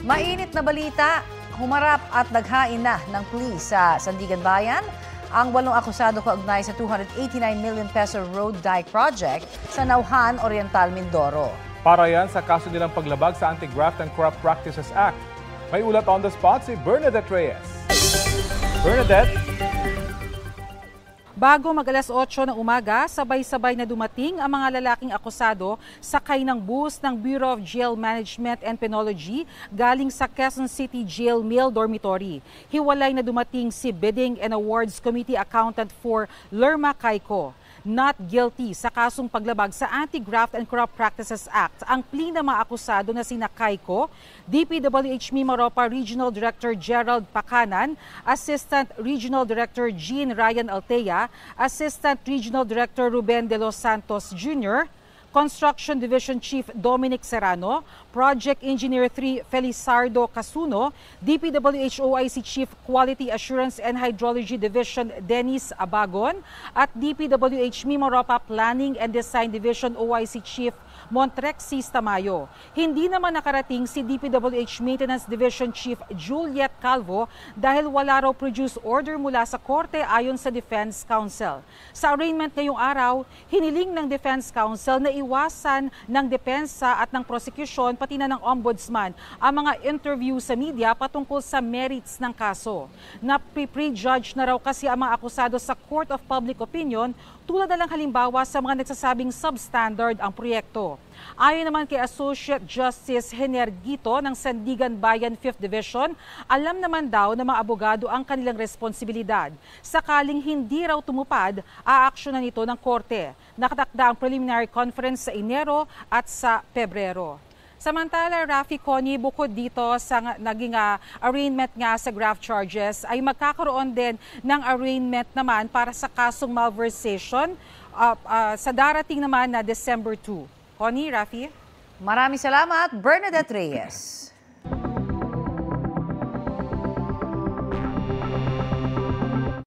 Mainit na balita, humarap at naghain na ng plea sa Sandigan Bayan ang 8 akusado kaugnay sa 289 million peso road dike project sa Nauhan, Oriental, Mindoro. Para yan sa kaso nilang paglabag sa Anti-Graft and Corrupt Practices Act. May ulat on the spot si Bernadette Reyes. Bernadette? Bago mag-alas 8 ng umaga, sabay-sabay na dumating ang mga lalaking akusado sakay ng bus ng Bureau of Jail Management and Penology galing sa Quezon City Jail Male Dormitory. Hiwalay na dumating si Bidding and Awards Committee Accountant for Lerma Caico. Not guilty sa kasong paglabag sa Anti-Graft and Corrupt Practices Act ang plea ng mga akusado na sina Caico, DPWH Mimaropa Regional Director Gerald Pacanan, Assistant Regional Director Jean Ryan Altea, Assistant Regional Director Ruben De Los Santos Jr., Construction Division Chief Dominic Serrano, Project Engineer 3 Felizardo Casuno, DPWH OIC Chief Quality Assurance and Hydrology Division Dennis Abagon, at DPWH Mimaropa Planning and Design Division OIC Chief Montrexis Tamayo. Hindi naman nakarating si DPWH Maintenance Division Chief Juliet Calvo dahil wala raw produce order mula sa korte ayon sa Defense Counsel. Sa arraignment ngayong araw, hiniling ng Defense Counsel na iwasan ng depensa at ng prosecution pati na ng ombudsman ang mga interview sa media patungkol sa merits ng kaso. Pre-judge na raw kasi ang mga akusado sa Court of Public Opinion tulad na lang halimbawa sa mga nagsasabing substandard ang proyekto. Ayon naman kay Associate Justice Henergito ng Sandigan Bayan 5th Division, alam naman daw ng mga abogado ang kanilang responsibilidad. Sakaling hindi raw tumupad, aaksyonan ito ng korte. Nakatakda ang preliminary conference sa Enero at sa Pebrero. Samantala, Rafi, Connie, bukod dito sa naging arraignment nga sa graft charges, ay magkakaroon din ng arraignment naman para sa kasong malversation sa darating naman na December 2. Connie, Rafi? Maraming salamat, Bernadette Reyes.